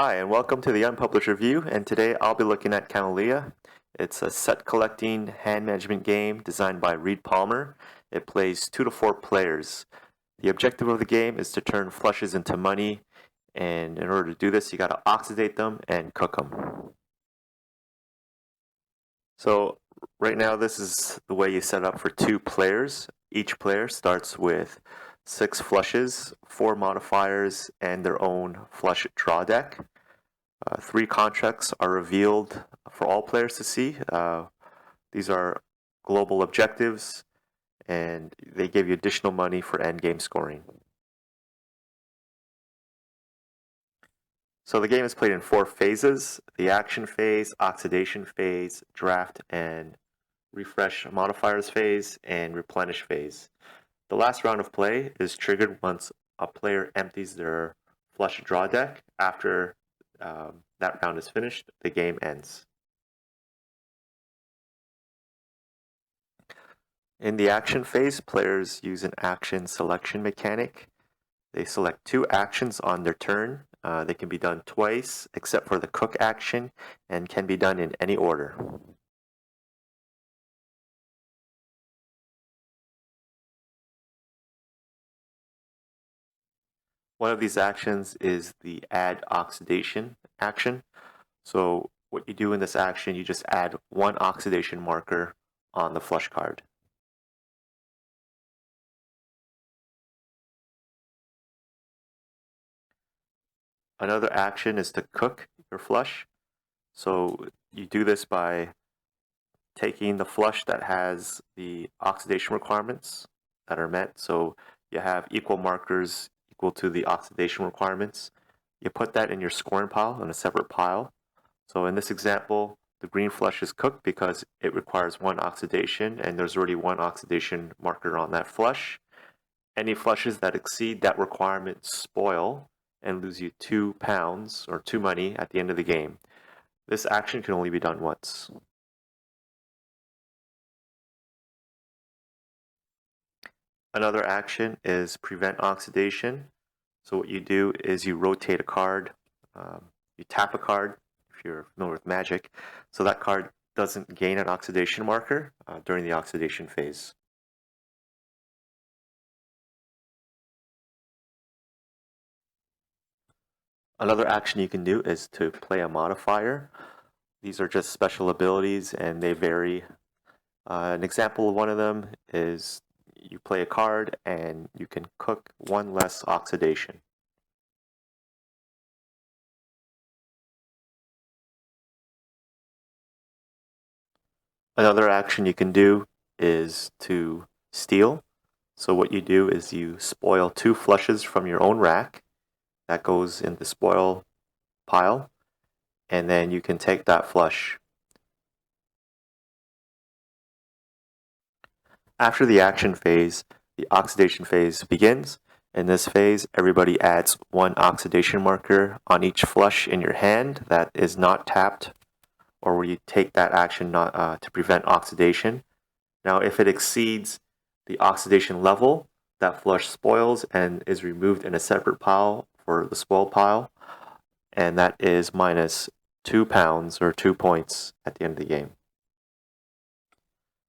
Hi, and welcome to the Unpublished review, and today I'll be looking at Camellia. It's a set collecting hand management game designed by Reid Palmer. It plays 2 to 4 players. The objective of the game is to turn flushes into money, and in order to do this, you got to oxidate them and cook them. So right now, this is the way you set up for 2 players. Each player starts with 6 flushes, 4 modifiers, and their own flush draw deck. 3 contracts are revealed for all players to see. These are global objectives, and they give you additional money for endgame scoring. So the game is played in 4 phases: the action phase, oxidation phase, draft and refresh modifiers phase, and replenish phase. The last round of play is triggered once a player empties their flush draw deck. After that round is finished, the game ends. In the action phase, players use an action selection mechanic. They select 2 actions on their turn. They can be done twice, except for the cook action, and can be done in any order. One of these actions is the add oxidation action. So what you do in this action, you just add 1 oxidation marker on the flush card. Another action is to cook your flush. So you do this by taking the flush that has the oxidation requirements that are met. So you have equal markers equal to the oxidation requirements. You put that in your scoring pile in a separate pile. So in this example, the green flush is cooked because it requires 1 oxidation, and there's already 1 oxidation marker on that flush. Any flushes that exceed that requirement spoil and lose you 2 pounds or 2 money at the end of the game. This action can only be done once. Another action is prevent oxidation. So what you do is you rotate a card, you tap a card if you're familiar with Magic, so that card doesn't gain an oxidation marker during the oxidation phase. Another action you can do is to play a modifier. These are just special abilities and they vary. An example of one of them is you play a card and you can cook 1 less oxidation. Another action you can do is to steal. So what you do is you spoil 2 flushes from your own rack. That goes in the spoil pile, and then you can take that flush. After the action phase, the oxidation phase begins. In this phase, everybody adds 1 oxidation marker on each flush in your hand that is not tapped, or where you take that action not, to prevent oxidation. Now, if it exceeds the oxidation level, that flush spoils and is removed in a separate pile for the spoil pile, and that is minus 2 pounds or 2 points at the end of the game.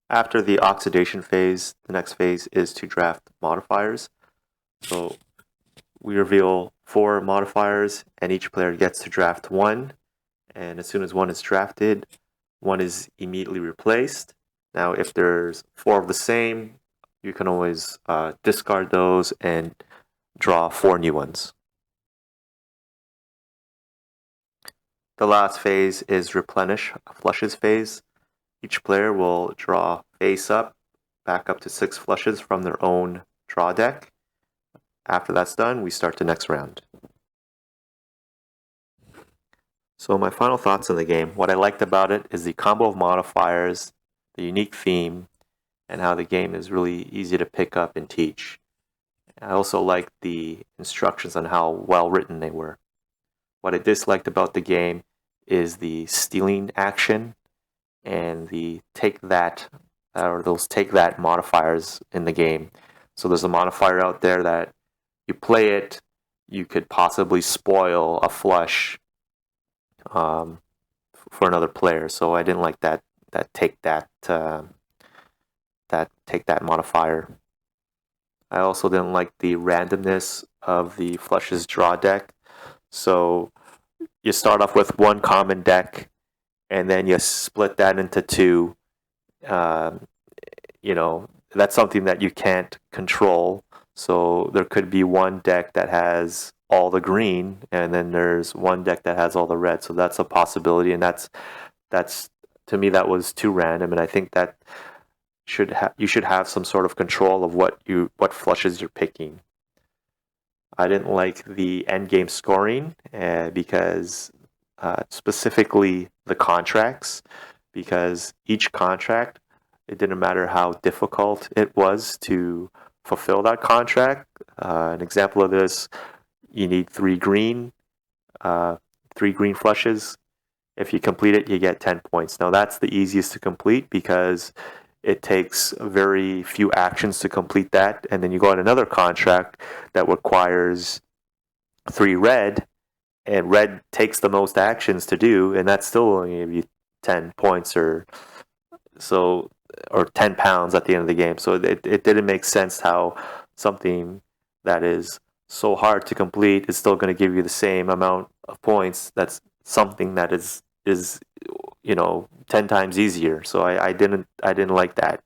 After the oxidation phase, the next phase is to draft modifiers. So we reveal 4 modifiers, and each player gets to draft 1. And as soon as 1 is drafted, 1 is immediately replaced. Now, if there's 4 of the same, you can always discard those and draw 4 new ones. The last phase is replenish flushes phase. Each player will draw face up, back up to 6 flushes from their own draw deck. After that's done, we start the next round. So my final thoughts on the game. What I liked about it is the combo of modifiers, the unique theme, and how the game is really easy to pick up and teach. I also liked the instructions on how well written they were. What I disliked about the game is the stealing action and the take that, or those take that modifiers in the game. So there's a modifier out there that you play it, you could possibly spoil a flush for another player. So I didn't like that take that modifier. I also didn't like the randomness of the flushes draw deck. So you start off with one common deck, and then you split that into two. Um, that's something that you can't control. So there could be one deck that has all the green, and then there's one deck that has all the red. So that's a possibility, and that's to me that was too random, and I think that you should have some sort of control of what flushes you're picking. I didn't like the end game scoring because specifically the contracts, because each contract, it didn't matter how difficult it was to fulfill that contract. An example of this, you need uh, three green flushes. If you complete it, you get 10 points. Now that's the easiest to complete because it takes very few actions to complete that, and then you go on another contract that requires three red, and red takes the most actions to do, and that's still only give you 10 points so or 10 pounds at the end of the game. So it didn't make sense how something that is so hard to complete is still going to give you the same amount of points. That's something that is 10 times easier. So I didn't like that.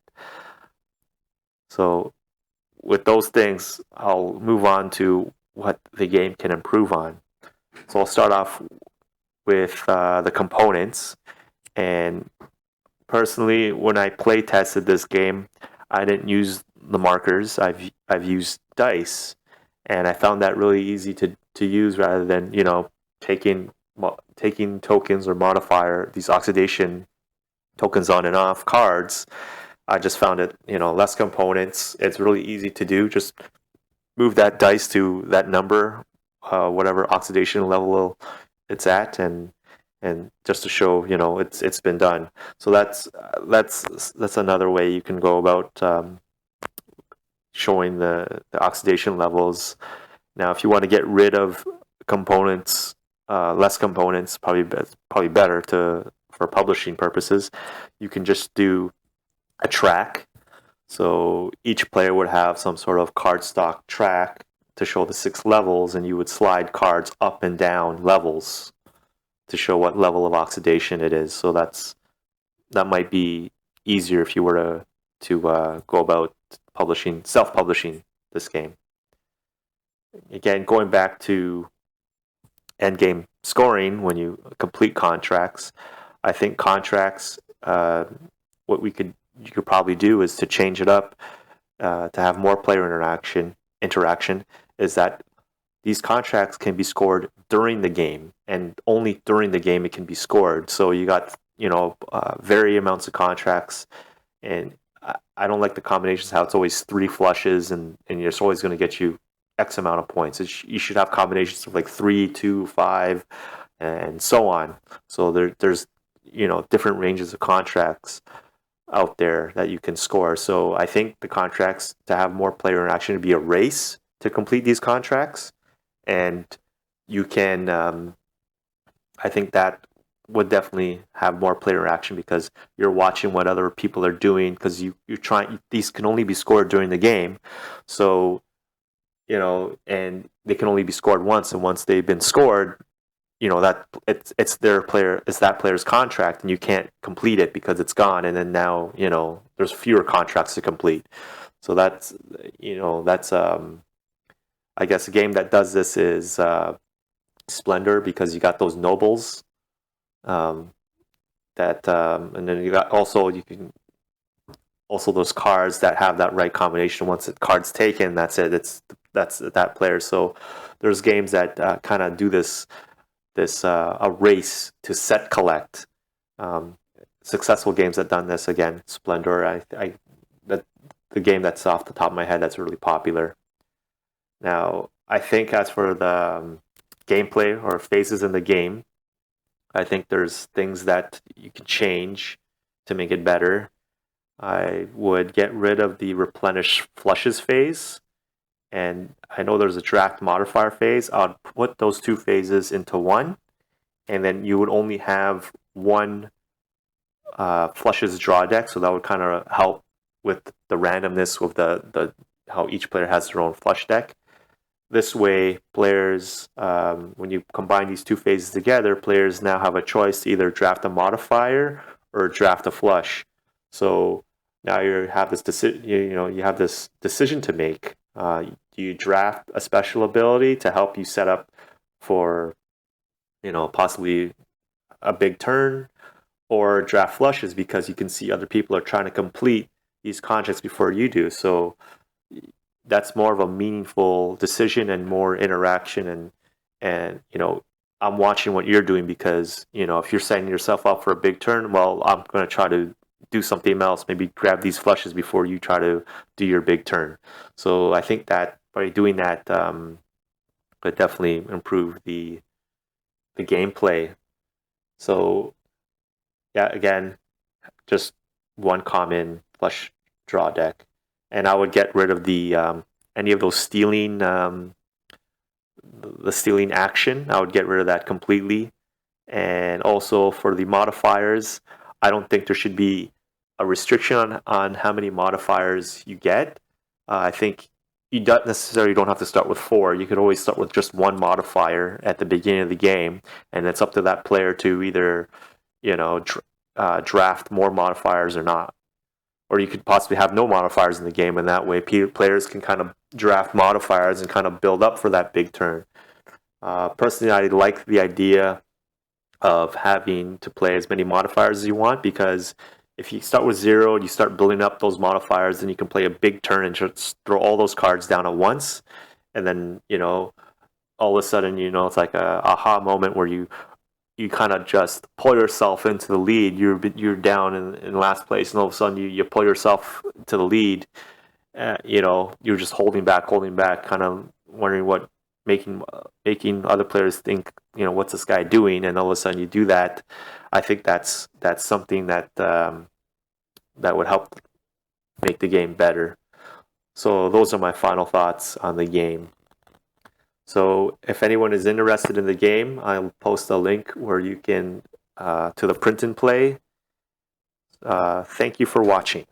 So with those things, I'll move on to what the game can improve on. So I'll start off with the components. And personally, when I play tested this game, I didn't use the markers. I've used dice, and I found that really easy to use rather than taking taking tokens or modifier these oxidation tokens on and off cards. I just found it less components. It's really easy to do. Just move that dice to that number, whatever oxidation level it's at, and just to show it's been done. So that's another way you can go about showing the oxidation levels. Now, if you want to get rid of components, less components, probably better for publishing purposes. You can just do a track. So each player would have some sort of cardstock track to show the 6 levels, and you would slide cards up and down levels to show what level of oxidation it is. So that might be easier if you were to go about self-publishing this game. Again, going back to endgame scoring when you complete contracts, I think contracts, what you could probably do is to change it up to have more player interaction. Is that these contracts can be scored during the game, and only during the game it can be scored. So you got vary amounts of contracts, and I don't like the combinations how it's always 3 flushes, and it's always going to get you X amount of points. You should have combinations of like 3, 2, 5, and so on. So there's different ranges of contracts out there that you can score. So I think the contracts, to have more player interaction, to be a race to complete these contracts, and you can I think that would definitely have more player interaction because you're watching what other people are doing, because you're trying, these can only be scored during the game. So and they can only be scored once, and once they've been scored, that it's that player's contract, and you can't complete it because it's gone, and then now there's fewer contracts to complete. So that's I guess a game that does this is Splendor, because you got those nobles and then you can also those cards that have that right combination. Once the card's taken, that's it. That's that player. So there's games that kind of do this a race to set collect. Successful games that done this. Again, Splendor. That the game that's off the top of my head that's really popular. Now, I think as for the gameplay or phases in the game, I think there's things that you can change to make it better. I would get rid of the replenish flushes phase, and I know there's a draft modifier phase. I'd put those two phases into one, and then you would only have one flushes draw deck, so that would kind of help with the randomness of the how each player has their own flush deck. This way, players, when you combine these two phases together, players now have a choice to either draft a modifier or draft a flush. So now you have this you have this decision to make. Do you draft a special ability to help you set up for, possibly a big turn, or draft flushes because you can see other people are trying to complete these contracts before you do. So that's more of a meaningful decision and more interaction, and I'm watching what you're doing because if you're setting yourself up for a big turn, well, I'm going to try to do something else, maybe grab these flushes before you try to do your big turn. So I think that by doing that, could definitely improve the gameplay. So yeah, again, just one common flush draw deck, and I would get rid of the any of those stealing the stealing action. I would get rid of that completely. And also for the modifiers, I don't think there should be a restriction on how many modifiers you get. I think you don't necessarily don't have to start with 4. You could always start with just one modifier at the beginning of the game, and it's up to that player to either draft more modifiers or not. Or you could possibly have no modifiers in the game, and that way players can kind of draft modifiers and kind of build up for that big turn. Personally, I like the idea of having to play as many modifiers as you want, because if you start with 0 and you start building up those modifiers, then you can play a big turn and just throw all those cards down at once, and then all of a sudden it's like a aha moment where you kind of just pull yourself into the lead. You're down in last place, and all of a sudden you pull yourself to the lead. You're just holding back, kind of wondering what making other players think, what's this guy doing, and all of a sudden you do that. I think that's something that that would help make the game better. So those are my final thoughts on the game. So if anyone is interested in the game, I'll post a link where you can to the print and play. Thank you for watching.